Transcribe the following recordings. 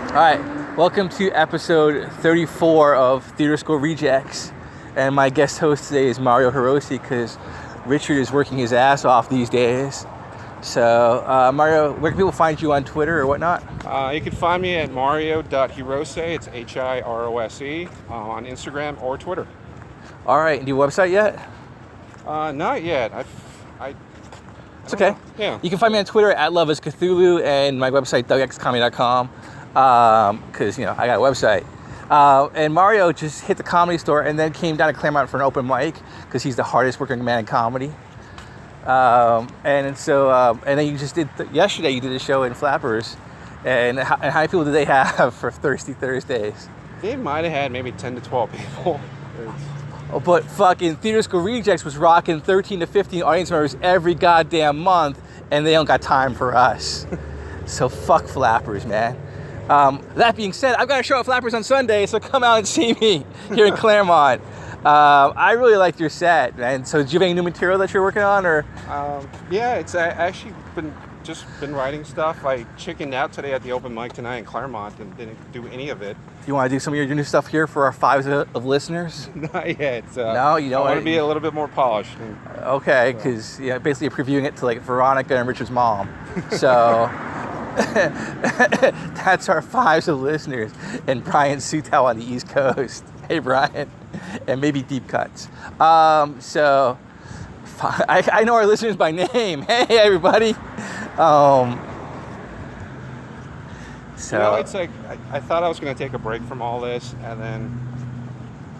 All right, welcome to episode 34 of Theater School Rejects. And my guest host today is Mario Hiroshi because Richard is working his ass off these days. So, Mario, where can people find you on Twitter or whatnot? You can find me at mario.hirose, it's Hirose, on Instagram or Twitter. All right, and your website yet? Not yet. It's okay. Yeah. You can find me on Twitter at Love is Cthulhu and my website, dougxcomedy.com, because, I got a website. And Mario just hit the Comedy Store and then came down to Claremont for an open mic because he's the hardest working man in comedy. And then you just did, yesterday you did a show in Flappers. And how many people did they have for Thirsty Thursdays? They might have had maybe 10 to 12 people. Oh, but fucking Theater School Rejects was rocking 13 to 15 audience members every goddamn month, and they don't got time for us. So fuck Flappers, man. That being said, I've got a show at Flappers on Sunday, so come out and see me here in Claremont. I really liked your set, man. So do you have any new material that you're working on, or? Yeah, it's actually been writing stuff. I chickened out today at the open mic tonight in Claremont and didn't do any of it. Do you want to do some of your new stuff here for our 5 of listeners? Not yet. No, you don't I want to be a little bit more polished. Okay, because basically you're previewing it to like Veronica and Richard's mom. So that's our 5 of listeners, and Brian Sutow on the East Coast. Hey, Brian, and maybe Deep Cuts. I know our listeners by name. Hey, everybody. It's like I thought I was going to take a break from all this, and then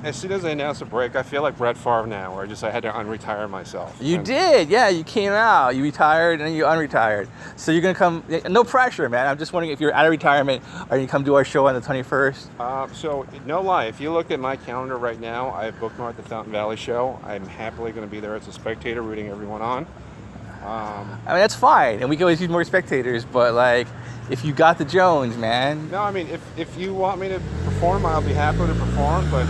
as soon as I announced a break, I feel like Brett Favre now, where I had to unretire myself. You did, yeah. You came out, you retired, and then you unretired. So you're going to come. No pressure, man. I'm just wondering if you're out of retirement, are you going to come do our show on the 21st? So no lie, if you look at my calendar right now, I have bookmarked the Fountain Valley show. I'm happily going to be there as a spectator, rooting everyone on. I mean, that's fine, and we can always use more spectators, but like, if you got the Jones, man. No, I mean, if you want me to perform, I'll be happy to perform, but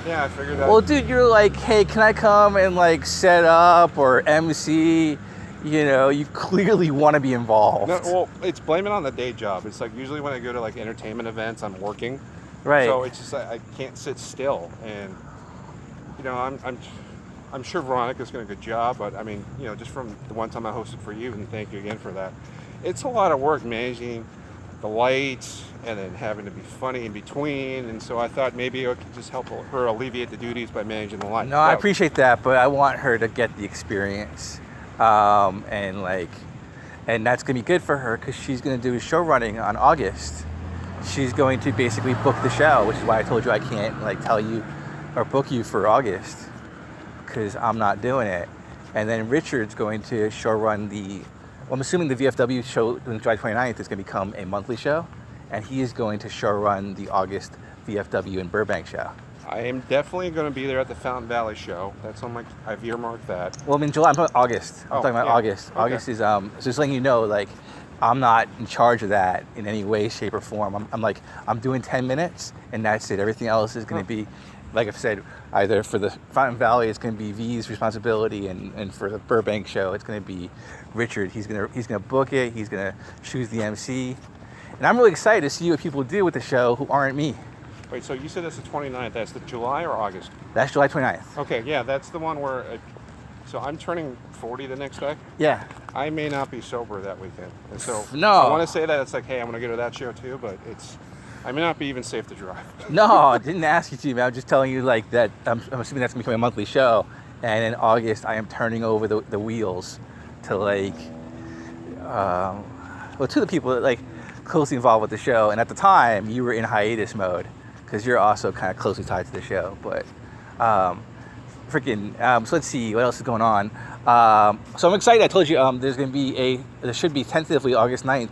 yeah, I figured out. Well, dude, you're like, hey, can I come and like set up or MC? You clearly want to be involved. No, well, it's blame it on the day job. It's like usually when I go to like entertainment events, I'm working. Right. So it's just I can't sit still, and I'm sure Veronica's doing a good job, but I mean, just from the one time I hosted for you, and thank you again for that. It's a lot of work managing the lights and then having to be funny in between, and so I thought maybe I could just help her alleviate the duties by managing the lights. No, I appreciate that, but I want her to get the experience, and that's gonna be good for her because she's gonna do show running on August. She's going to basically book the show, which is why I told you I can't like tell you or book you for August because I'm not doing it. And then Richard's going to show run I'm assuming the VFW show on July 29th is going to become a monthly show, and he is going to show run the August VFW in Burbank show. I am definitely going to be there at the Fountain Valley show. That's on I've earmarked that. Well, I'm in July. I'm talking August. I'm talking about August. Okay. August is so just letting you know, like, I'm not in charge of that in any way, shape, or form. I'm doing 10 minutes, and that's it. Everything else is going to be, like I've said, either for the Fountain Valley, it's going to be V's responsibility, and for the Burbank show, it's going to be Richard. He's going to book it. He's going to choose the MC, and I'm really excited to see what people do with the show who aren't me. Wait, so you said that's the 29th. That's the July or August? That's July 29th. Okay, yeah, that's the one where. So I'm turning 40 the next day. Yeah. I may not be sober that weekend, and so No. I want to say that it's like, hey, I'm going to go to that show too, but I may not be even safe to drive. No, I didn't ask you to, man. I'm just telling you like that. I'm assuming that's gonna become a monthly show, and in August I am turning over the wheels to like, to the people that like closely involved with the show. And at the time, you were in hiatus mode because you're also kind of closely tied to the show. But so let's see what else is going on. So I'm excited. I told you there should be tentatively August 9th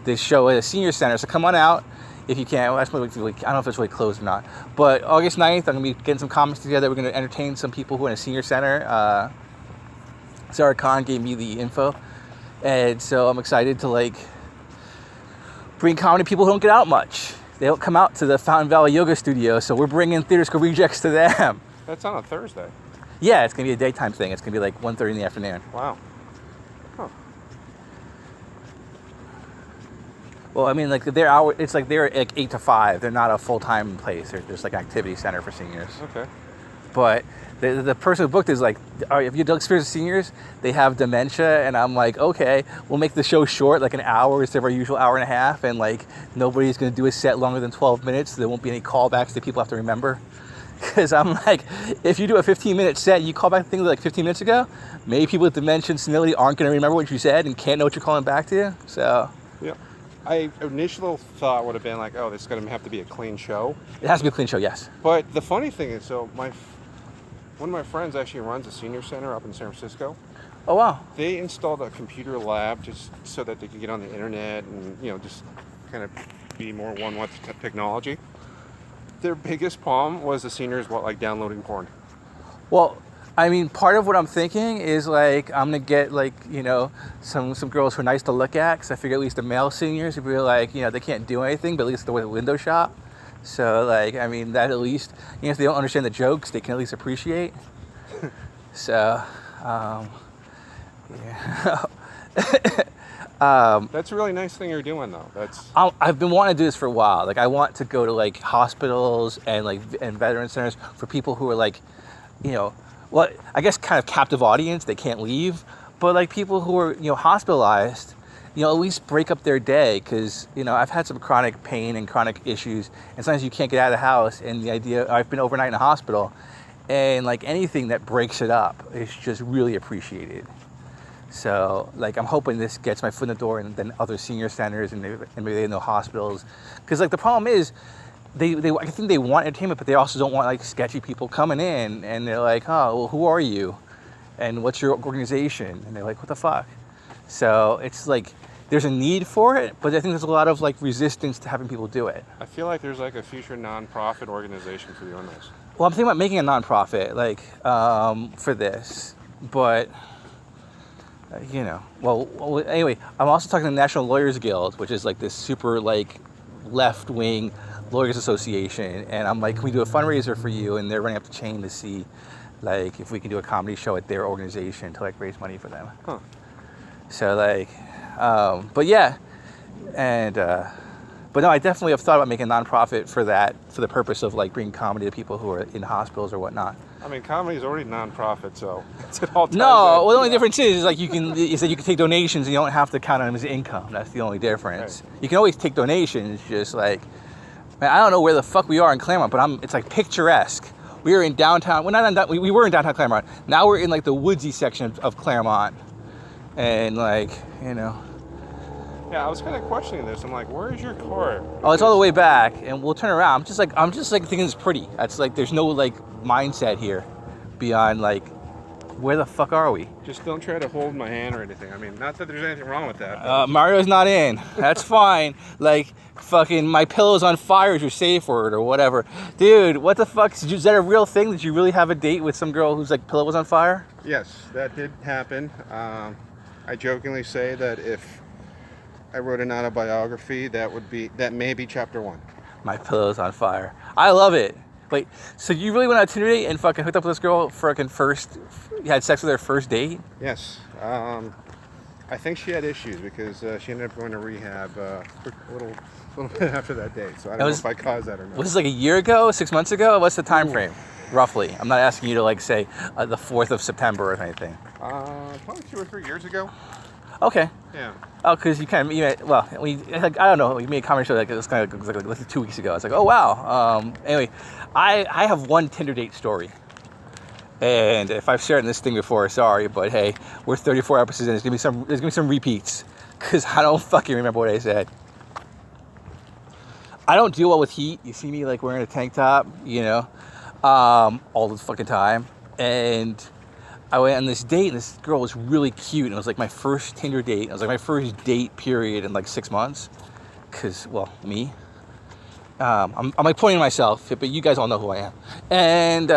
this show at a senior center. So come on out. If you can. I don't know if it's really closed or not. But August 9th, I'm going to be getting some comics together. We're going to entertain some people who are in a senior center. Sarah Khan gave me the info. And so I'm excited to like bring comedy people who don't get out much. They don't come out to the Fountain Valley Yoga Studio. So we're bringing Theater School Rejects to them. That's on a Thursday. Yeah, it's going to be a daytime thing. It's going to be like 1:30 in the afternoon. Wow. Huh. Well, I mean, like their hour, it's like they're like 8 to 5. They're not a full-time place. They're just like an activity center for seniors. Okay. But the person who booked is like, all right, if you don't experience seniors, they have dementia, and I'm like, okay, we'll make the show short, like an hour instead of our usual hour and a half, and like nobody's gonna do a set longer than 12 minutes. So there won't be any callbacks that people have to remember. Because I'm like, if you do a 15-minute set, you call back things like 15 minutes ago, maybe people with dementia and senility aren't gonna remember what you said and can't know what you're calling back to. So. Yeah. I initial thought would have been like, oh, this is going to have to be a clean show. It has to be a clean show, yes. But the funny thing is, so one of my friends actually runs a senior center up in San Francisco. Oh, wow. They installed a computer lab just so that they could get on the internet and, you know, just kind of be more one with technology. Their biggest problem was the seniors, like downloading porn. Well, I mean, part of what I'm thinking is like, I'm going to get like, you know, some girls who are nice to look at, because I figure at least the male seniors would be like, you know, they can't do anything, but at least the window shop. So like, I mean, that at least, you know, if they don't understand the jokes, they can at least appreciate. So, yeah. That's a really nice thing you're doing, though. I've been wanting to do this for a while. Like, I want to go to like hospitals and like and veteran centers for people who are like, you know, well, I guess kind of captive audience. They can't leave, but like people who are, you know, hospitalized, you know, at least break up their day, because, you know, I've had some chronic pain and chronic issues, and sometimes you can't get out of the house, and the idea, I've been overnight in a hospital, and like anything that breaks it up is just really appreciated. So like, I'm hoping this gets my foot in the door, and then other senior centers and maybe they know hospitals, because like the problem is they I think they want entertainment, but they also don't want like sketchy people coming in, and they're like, oh, well, who are you, and what's your organization, and they're like, what the fuck. So it's like there's a need for it, but I think there's a lot of like resistance to having people do it. I feel like there's like a future non-profit organization for doing this. Well, I'm thinking about making a non-profit like for this, but you know, well, anyway, I'm also talking to the National Lawyers Guild, which is like this super like left-wing lawyers association, and I'm like, can we do a fundraiser for you? And they're running up the chain to see like if we can do a comedy show at their organization to like raise money for them. Huh. So like, but yeah, and but no, I definitely have thought about making a nonprofit for that, for the purpose of like bringing comedy to people who are in hospitals or whatnot. I mean, comedy is already non-profit, so it's all. No, well, the only difference is like you can take donations and you don't have to count on them as income. That's the only difference. Right. You can always take donations, just like, man, I don't know where the fuck we are in Claremont, but it's like picturesque. We are in downtown. We were in downtown Claremont. Now we're in like the woodsy section of Claremont, and like, you know. Yeah, I was kind of questioning this. I'm like, where is your car? Oh, it's all the way back, and we'll turn around. I'm just like thinking it's pretty. That's like, there's no like mindset here beyond like, where the fuck are we? Just don't try to hold my hand or anything. I mean, not that there's anything wrong with that. Mario's not in. That's fine. Like, fucking my pillow's on fire is your safe word or whatever. Dude, what the fuck? Is that a real thing? Did you really have a date with some girl whose like pillow was on fire? Yes, that did happen. I jokingly say that if I wrote an autobiography, that may be chapter 1. My pillow's on fire. I love it. Wait, so you really went on a Tinder date and fucking hooked up with this girl fucking you had sex with her first date? Yes. I think she had issues because she ended up going to rehab a little bit after that date. So I don't know if I caused that or not. Was this like a year ago, 6 months ago? What's the time frame, roughly? I'm not asking you to like say the 4th of September or anything. Probably 2 or 3 years ago. Okay. Yeah. Oh, because you kind of, well, like, I don't know, you made a comment show like it was kind of like 2 weeks ago. It's like, oh wow. Anyway, I have one Tinder date story, and if I've shared this thing before, sorry, but hey, we're 34 episodes in. There's gonna be some repeats, because I don't fucking remember what I said. I don't deal well with heat. You see me like wearing a tank top, you know, all the fucking time, and I went on this date, and this girl was really cute, and it was like my first Tinder date. It was like my first date period in like 6 months, because, well, me. I'm like pointing at myself, but you guys all know who I am. And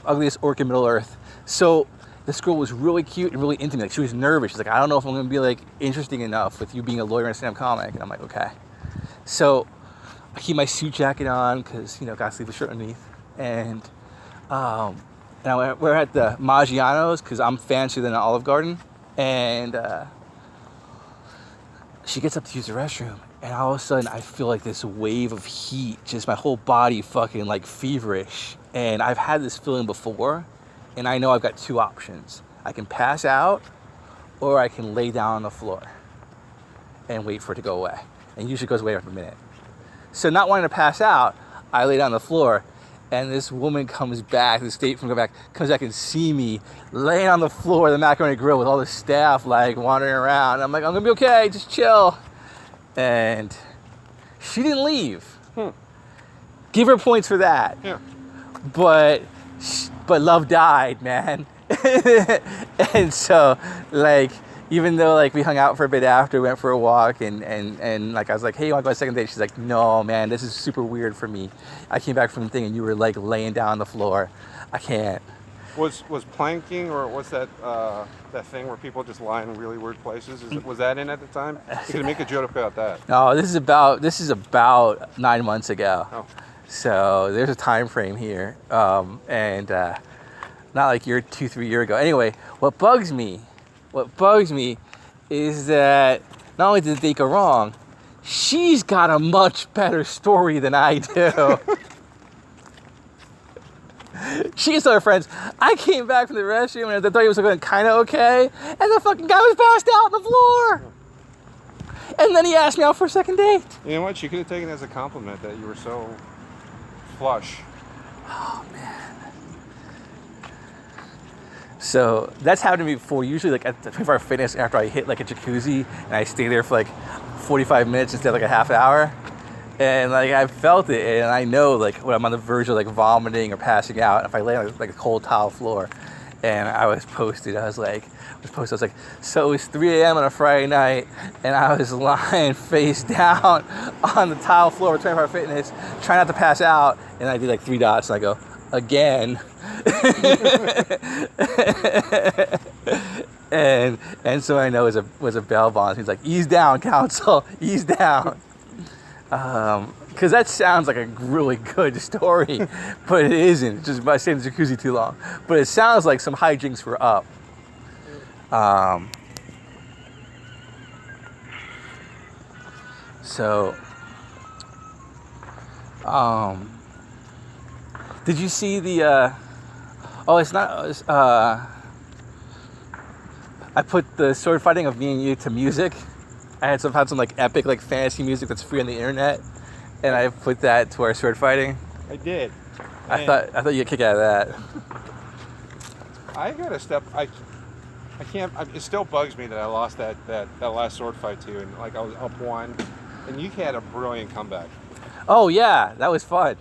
ugliest orc in Middle Earth. So this girl was really cute and really intimate. Like, she was nervous. She's like, I don't know if I'm going to be like interesting enough with you being a lawyer and a stand-up comic. And I'm like, okay. So I keep my suit jacket on because, you know, got to sleeve the shirt underneath. And we're at the Maggiano's because I'm fancier than an Olive Garden. And she gets up to use the restroom, And all of a sudden, I feel like this wave of heat, just my whole body fucking like feverish. And I've had this feeling before, and I know I've got two options. I can pass out, or I can lay down on the floor and wait for it to go away. And it usually goes away after a minute. So not wanting to pass out, I lay down on the floor, and this woman comes back, the state from comes back and see me laying on the floor of the macaroni grill with all the staff like wandering around. I'm like, I'm gonna be okay, just chill. And she didn't leave. Give her points for that. Yeah. But love died, man. And so, like, even though like we hung out for a bit after, went for a walk, and like I was like, hey, you want to go on a second date? She's like, no, man, this is super weird for me. I came back from the thing and you were like laying down on the floor. I can't. Was planking, or what's that that thing where people just lie in really weird places? Was that in at the time? You could make a joke about that. No, this is about 9 months ago. Oh. So there's a time frame here, and not like 2-3 years ago. Anyway, what bugs me is that not only did they go wrong, she's got a much better story than I do. She can tell her friends, I came back from the restroom and I thought he was going kind of okay, and the fucking guy was passed out on the floor. And then he asked me out for a second date. You know what? She could have taken it as a compliment that you were so flush. Oh, man. So that's happened to me before. Usually like at the 24-hour fitness, after I hit like a jacuzzi and I stay there for like 45 minutes instead of like a half hour. And like I felt it, and I know like when I'm on the verge of like vomiting or passing out, if I lay on like a cold tile floor, and I was posted, I was like, so it's 3 a.m. on a Friday night, and I was lying face down on the tile floor of 24-hour fitness, trying not to pass out, and I did like 3 dots, and I go, again. and so I know it was a bail bond. He's like, ease down, counsel, ease down. Because that sounds like a really good story, but it isn't. It's just by staying in the jacuzzi too long. But it sounds like some hijinks were up. Did you see the? I put the sword fighting of me and you to music. I had some like epic like fantasy music that's free on the internet, and I put that to our sword fighting. I did. I thought you'd kick out of that. I gotta step. I can't. It still bugs me that I lost that last sword fight to you, and like I was up 1, and you had a brilliant comeback. Oh yeah, that was fun.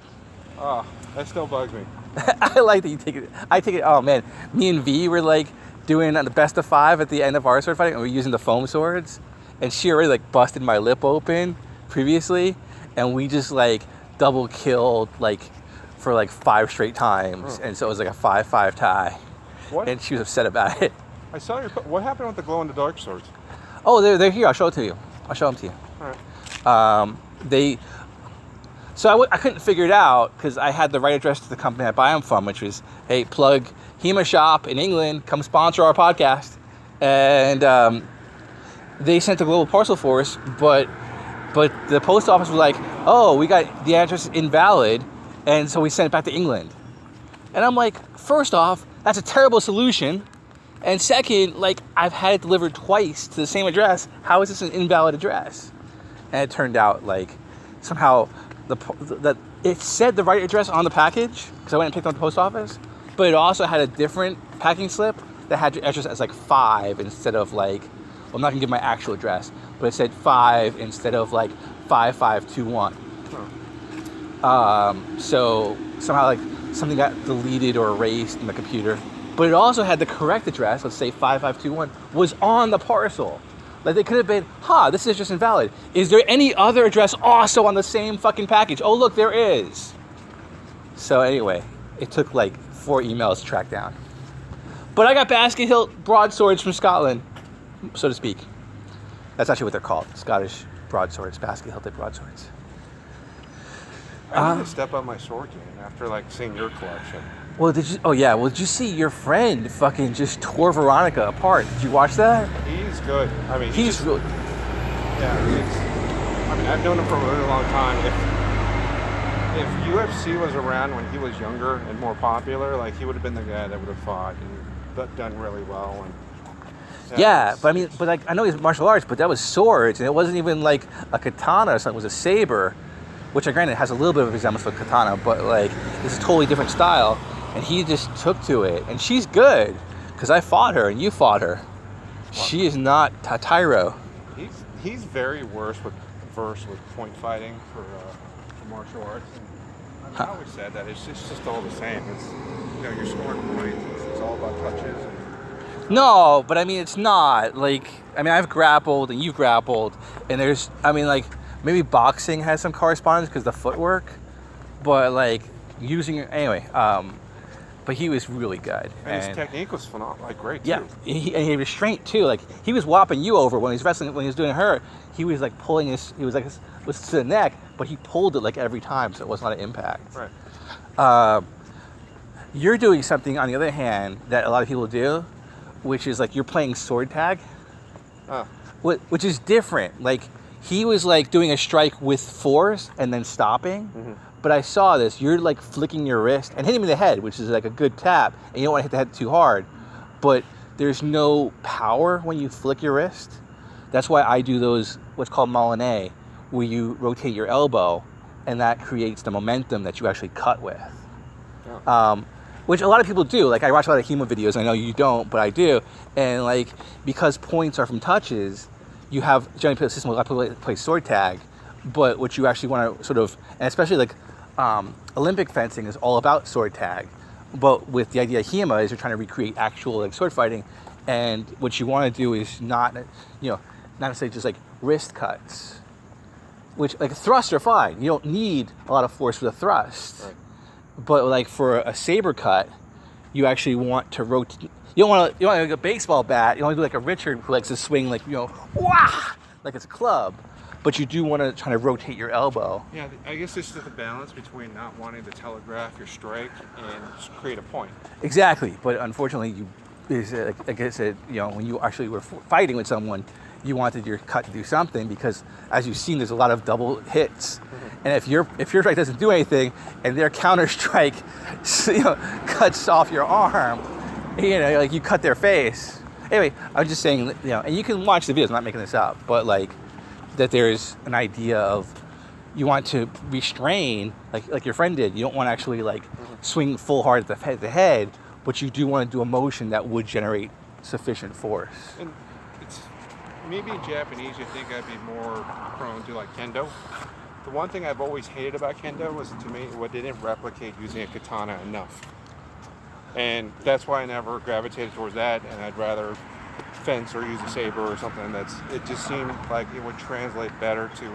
Oh, that still bugs me. I like that you take it. I take it. Oh man, me and V were like doing the best of 5 at the end of our sword fighting, and we were using the foam swords. And she already like busted my lip open previously, and we just like double killed like for like 5 straight times, and so it was like a 5-5 tie. What? And she was upset about it. I saw your. What happened with the glow in the dark swords? Oh, they're here. I'll show it to you. I'll show them to you. All right. So I couldn't figure it out because I had the right address to the company I buy them from, which was, hey, plug Hema shop in England, come sponsor our podcast, and. They sent the global parcel for us, but the post office was like, oh, we got the address invalid, and so we sent it back to England. And I'm like, first off, that's a terrible solution, and second, like I've had it delivered twice to the same address. How is this an invalid address? And it turned out like somehow that it said the right address on the package because I went and picked it up at the post office, but it also had a different packing slip that had your address as like 5 instead of like. Well, I'm not gonna give my actual address, but it said 5 instead of like 5521. So somehow like something got deleted or erased in the computer, but it also had the correct address. Let's say 5521 was on the parcel. Like they could have been, this is just invalid. Is there any other address also on the same fucking package? Oh look, there is. So anyway, it took like 4 emails to track down. But I got basket hilt broadswords from Scotland, so to speak. That's actually what they're called, Scottish broadswords, basket hilted broadswords. I need to step up my sword game after like seeing your collection. Well, did you see your friend fucking just tore Veronica apart? Did you watch that? He's good. I mean, he's really. Yeah, mean, I've known him for a really long time. If UFC was around when he was younger and more popular, like he would have been the guy that would have fought and done really well. And yeah, but I mean, but like I know he's martial arts, but that was swords, and it wasn't even like a katana or something. It was a saber, which I granted has a little bit of resemblance with katana, but like it's a totally different style. And he just took to it, and she's good because I fought her and you fought her. Wow. She is not Tyro. He's very versed with point fighting for martial arts. And I always said that it's just all the same. It's you're scoring points. It's all about touches. No, but I mean it's not like I've grappled and you've grappled, and there's like maybe boxing has some correspondence because the footwork, but like using anyway. But he was really good. And his technique was phenomenal, like great too. Yeah, and he was straight too. Like he was whopping you over when he was wrestling. When he was doing her, he was like pulling his. He was like was to the neck, but he pulled it like every time, so it was not an impact. Right. You're doing something on the other hand that a lot of people do, which is like you're playing sword tag. Which is different. Like he was like doing a strike with force and then stopping. Mm-hmm. But I saw this. You're like flicking your wrist and hitting me in the head, which is like a good tap. And you don't want to hit the head too hard. But there's no power when you flick your wrist. That's why I do those, what's called Molinet, where you rotate your elbow, and that creates the momentum that you actually cut with. Yeah. Which a lot of people do. Like I watch a lot of Hema videos. I know you don't, but I do. And like because points are from touches, you have generally put a system where a lot of people play sword tag. But what you actually want to sort of, and especially like Olympic fencing is all about sword tag. But with the idea of Hema is you're trying to recreate actual like sword fighting, and what you want to do is not necessarily just like wrist cuts, which like thrusts are fine. You don't need a lot of force with a thrust. Right. But like for a saber cut, you actually want to rotate. You don't want like a baseball bat. You want to do like a Richard who likes to swing like wah, like it's a club. But you do want to try to rotate your elbow. Yeah, I guess it's just the balance between not wanting to telegraph your strike and just create a point. Exactly, but unfortunately, like I said, when you actually were fighting with someone, you wanted your cut to do something because, as you've seen, there's a lot of double hits, and if your strike doesn't do anything, and their counter strike, cuts off your arm, like you cut their face. Anyway, I was just saying, and you can watch the videos. I'm not making this up, but like. That there's an idea of you want to restrain, like your friend did. You don't want to actually swing full hard at the head, but you do want to do a motion that would generate sufficient force. And it's maybe in Japanese, you think I'd be more prone to like kendo. The one thing I've always hated about kendo was to me what didn't replicate using a katana enough, and that's why I never gravitated towards that. And I'd rather fence or use a saber or something it just seemed like it would translate better to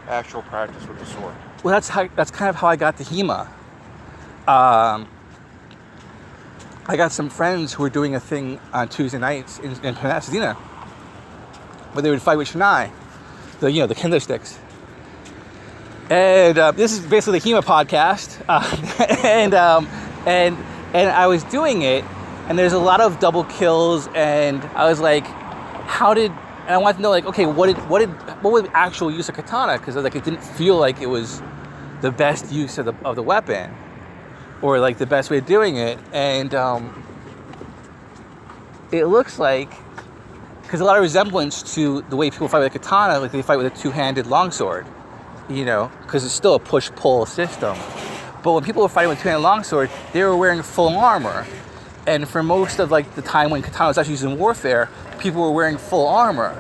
actual practice with the sword. Well, that's kind of how I got to Hema. I got some friends who were doing a thing on Tuesday nights in Pasadena where they would fight with Shinai, the kendo sticks. And this is basically the Hema podcast, and I was doing it. And there's a lot of double kills, and I was like, and I wanted to know, like, okay, what was the actual use of katana? Because like it didn't feel like it was the best use of the weapon, or like the best way of doing it. And it looks like, because a lot of resemblance to the way people fight with a katana, like they fight with a two-handed longsword, because it's still a push-pull system. But when people were fighting with two-handed longsword, they were wearing full armor. And for most of like the time when katana was actually used in warfare, people were wearing full armor,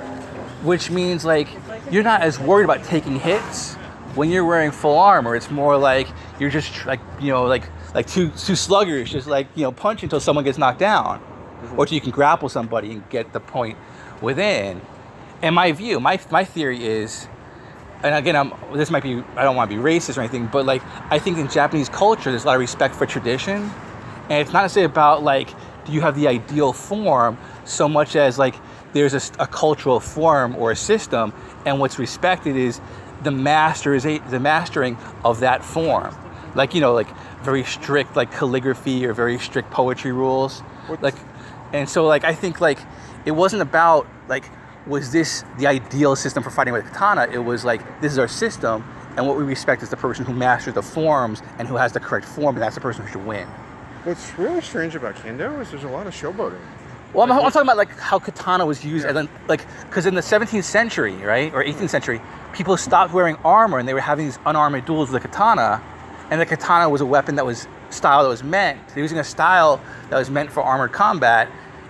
which means like you're not as worried about taking hits when you're wearing full armor. It's more like you're just like two sluggers, just punch until someone gets knocked down, or till you can grapple somebody and get the point within. And my theory is, and again, I don't want to be racist or anything, but like I think in Japanese culture there's a lot of respect for tradition. And it's not necessarily about do you have the ideal form so much as there's a cultural form or a system, and what's respected is the mastering of that form. Very strict calligraphy or very strict poetry rules. And so I think it wasn't about was this the ideal system for fighting with a katana. It was like, this is our system, and what we respect is the person who masters the forms and who has the correct form, and that's the person who should win. What's really strange about kendo is there's a lot of showboating. Well, I'm talking about like how katana was used, and then like, because in the 17th century, right, or 18th century, people stopped wearing armor and they were having these unarmed duels with the katana, and the katana was a weapon that was style that was meant. They were using a style that was meant for armored combat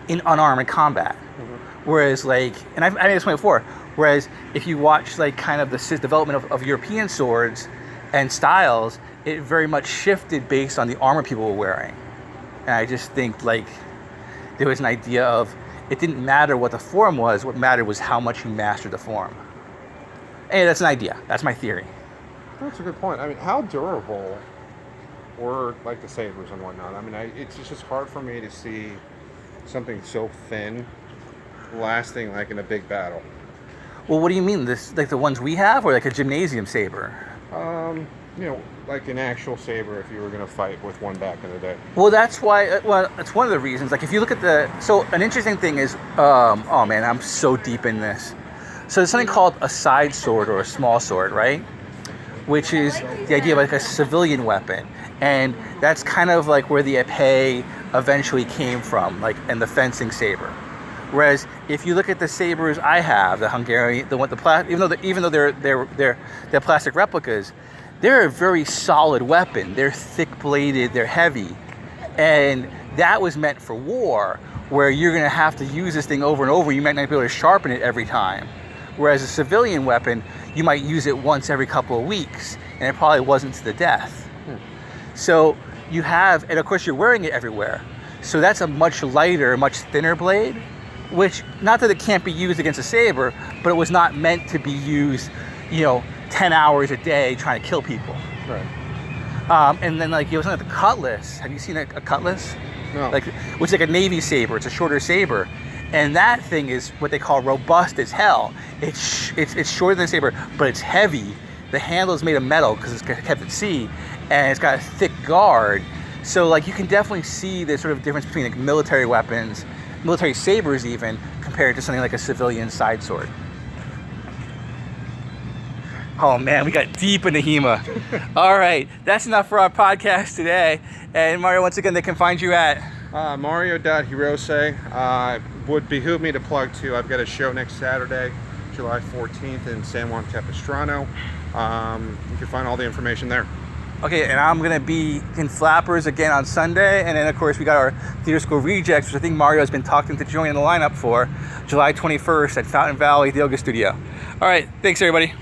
in unarmed combat. Whereas like, and I made this point before, whereas if you watch like kind of the development of European swords and styles, it very much shifted based on the armor people were wearing. And I just think like there was an idea of it didn't matter what the form was, what mattered was how much you mastered the form. And that's an idea, that's my theory. That's a good point. I mean, how durable were like the sabers and whatnot? I mean, it's just hard for me to see something so thin lasting like in a big battle. Well, what do you mean? This like the ones we have, or like a gymnasium saber? You know, like an actual saber if you were going to fight with one back in the day. Well, that's why. Well, it's one of the reasons. Like, if you look at the, so an interesting thing is, oh man, I'm so deep in this. So there's something called a side sword or a small sword, right? Which is the idea of like a civilian weapon, and that's kind of like where the epee eventually came from, like, and the fencing saber. Whereas if you look at the sabers I have, the Hungarian, even though they're plastic replicas, they're a very solid weapon. They're thick-bladed, they're heavy, and that was meant for war, where you're going to have to use this thing over and over. You might not be able to sharpen it every time. Whereas a civilian weapon, you might use it once every couple of weeks, and it probably wasn't to the death. So you have, and of course you're wearing it everywhere. So that's a much lighter, much thinner blade, which, not that it can't be used against a saber, but it was not meant to be used, 10 hours a day trying to kill people. Right. And then like, something like the cutlass. Have you seen a cutlass? No. Like, which is like a Navy saber. It's a shorter saber. And that thing is what they call robust as hell. It's shorter than a saber, but it's heavy. The handle is made of metal because it's kept at sea, and it's got a thick guard. So like, you can definitely see the sort of difference between like military weapons, military sabers even, compared to something like a civilian side sword. Oh man, we got deep into Hema. All right, that's enough for our podcast today. And Mario, once again, they can find you at Mario.Hirose. Would behoove me to plug too. I've got a show next Saturday, July 14th in San Juan Capistrano. You can find all the information there. Okay, and I'm going to be in Flappers again on Sunday. And then, of course, we got our Theater School Rejects, which I think Mario has been talking to join in the lineup for July 21st at Fountain Valley Yoga Studio. All right, thanks, everybody.